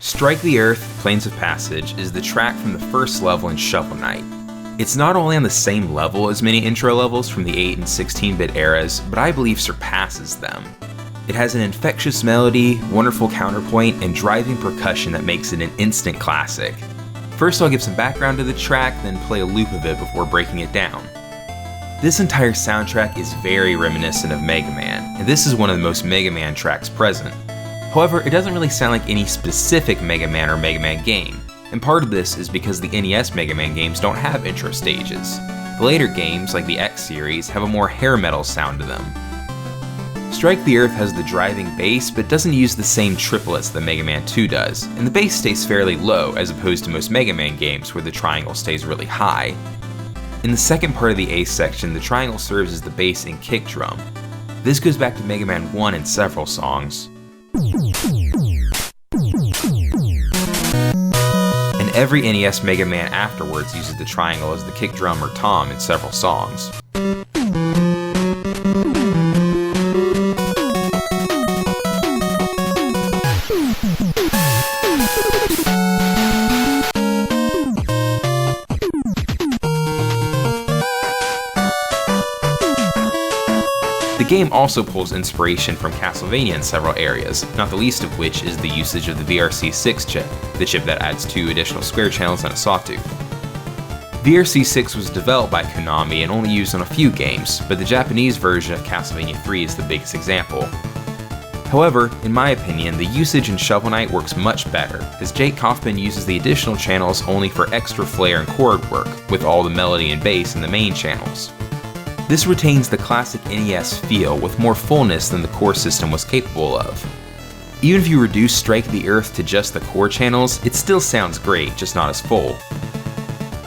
Strike the Earth, Plains of Passage is the track from the first level in Shovel Knight. It's not only on the same level as many intro levels from the 8 and 16-bit eras, but I believe surpasses them. It has an infectious melody, wonderful counterpoint, and driving percussion that makes it an instant classic. First I'll give some background to the track, then play a loop of it before breaking it down. This entire soundtrack is very reminiscent of Mega Man, and this is one of the most Mega Man tracks present. However, it doesn't really sound like any specific Mega Man or Mega Man game, and part of this is because the NES Mega Man games don't have intro stages. The later games, like the X series, have a more hair metal sound to them. Strike the Earth has the driving bass, but doesn't use the same triplets that Mega Man 2 does, and the bass stays fairly low as opposed to most Mega Man games where the triangle stays really high. In the second part of the A section, the triangle serves as the bass and kick drum. This goes back to Mega Man 1 in several songs. And every NES Mega Man afterwards uses the triangle as the kick drum or tom in several songs. The game also pulls inspiration from Castlevania in several areas, not the least of which is the usage of the VRC6 chip, the chip that adds 2 additional square channels and a sawtooth. VRC6 was developed by Konami and only used on a few games, but the Japanese version of Castlevania 3 is the biggest example. However, in my opinion, the usage in Shovel Knight works much better, as Jake Kaufman uses the additional channels only for extra flair and chord work, with all the melody and bass in the main channels. This retains the classic NES feel with more fullness than the core system was capable of. Even if you reduce Strike the Earth to just the core channels, it still sounds great, just not as full.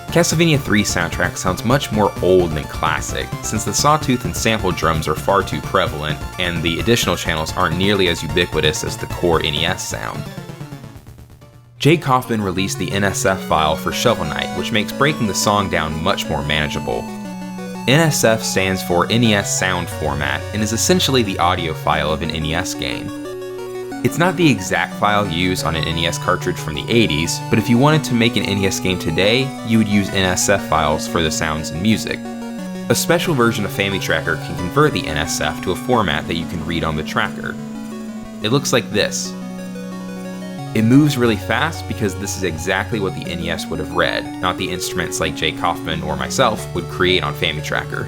Castlevania 3 soundtrack sounds much more old than classic, since the sawtooth and sample drums are far too prevalent, and the additional channels aren't nearly as ubiquitous as the core NES sound. Jake Kaufman released the NSF file for Shovel Knight, which makes breaking the song down much more manageable. NSF stands for NES Sound Format and is essentially the audio file of an NES game. It's not the exact file used on an NES cartridge from the 80s, but if you wanted to make an NES game today, you would use NSF files for the sounds and music. A special version of FamiTracker can convert the NSF to a format that you can read on the tracker. It looks like this. It moves really fast because this is exactly what the NES would have read, not the instruments like Jake Kaufman or myself would create on FamiTracker.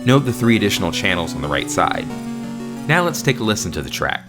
Note the 3 additional channels on the right side. Now let's take a listen to the track.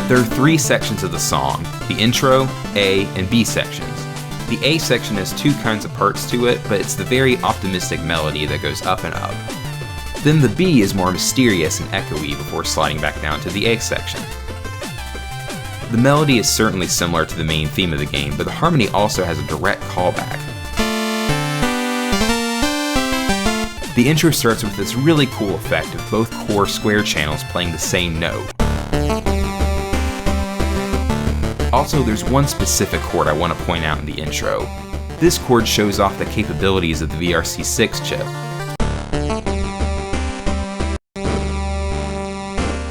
There are 3 sections of the song, the intro, A, and B sections. The A section has 2 kinds of parts to it, but it's the very optimistic melody that goes up and up. Then the B is more mysterious and echoey before sliding back down to the A section. The melody is certainly similar to the main theme of the game, but the harmony also has a direct callback. The intro starts with this really cool effect of both core square channels playing the same note. Also, there's one specific chord I want to point out in the intro. This chord shows off the capabilities of the VRC6 chip.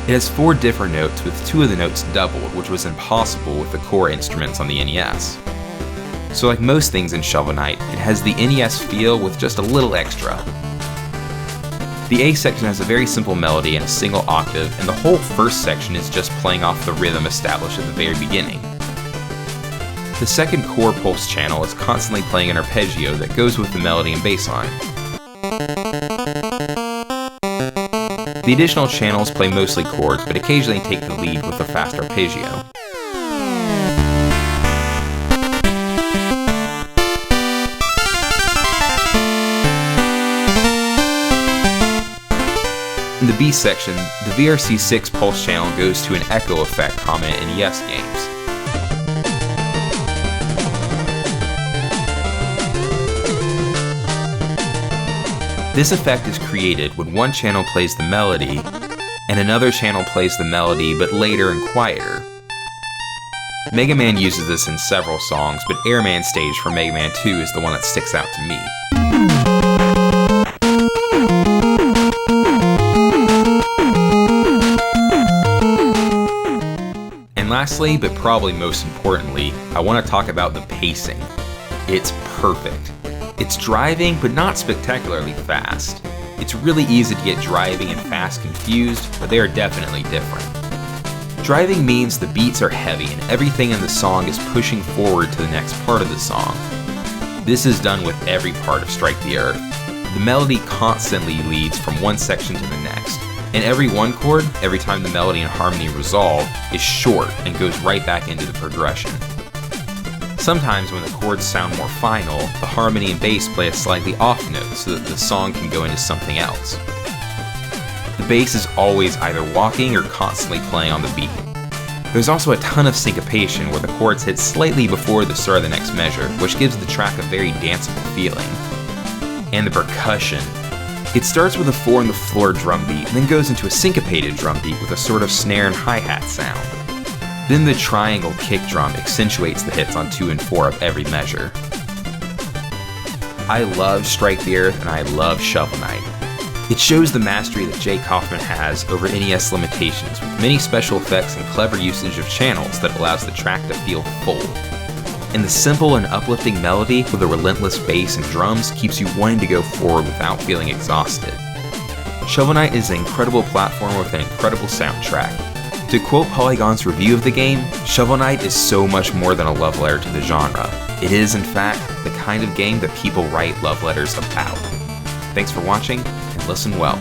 It has 4 different notes, with 2 of the notes doubled, which was impossible with the core instruments on the NES. So like most things in Shovel Knight, it has the NES feel with just a little extra. The A section has a very simple melody and a single octave, and the whole first section is just playing off the rhythm established at the very beginning. The second core pulse channel is constantly playing an arpeggio that goes with the melody and bass line. The additional channels play mostly chords, but occasionally take the lead with a fast arpeggio. In the B section, the VRC6 pulse channel goes to an echo effect common in NES games. This effect is created when one channel plays the melody, and another channel plays the melody but later and quieter. Mega Man uses this in several songs, but Airman stage from Mega Man 2 is the one that sticks out to me. And lastly, but probably most importantly, I want to talk about the pacing. It's perfect. It's driving, but not spectacularly fast. It's really easy to get driving and fast confused, but they are definitely different. Driving means the beats are heavy and everything in the song is pushing forward to the next part of the song. This is done with every part of Strike the Earth. The melody constantly leads from one section to the next, and every one chord, every time the melody and harmony resolve, is short and goes right back into the progression. Sometimes when the chords sound more final, the harmony and bass play a slightly off note so that the song can go into something else. The bass is always either walking or constantly playing on the beat. There's also a ton of syncopation where the chords hit slightly before the start of the next measure, which gives the track a very danceable feeling. And the percussion. It starts with a 4-on-the-floor drum beat and then goes into a syncopated drum beat with a sort of snare and hi-hat sound. Then the triangle kick drum accentuates the hits on 2 and 4 of every measure. I love Strike the Earth and I love Shovel Knight. It shows the mastery that J. Kaufman has over NES limitations, with many special effects and clever usage of channels that allows the track to feel full. And the simple and uplifting melody with a relentless bass and drums keeps you wanting to go forward without feeling exhausted. Shovel Knight is an incredible platformer with an incredible soundtrack. To quote Polygon's review of the game, Shovel Knight is so much more than a love letter to the genre. It is, in fact, the kind of game that people write love letters about. Thanks for watching, and listen well.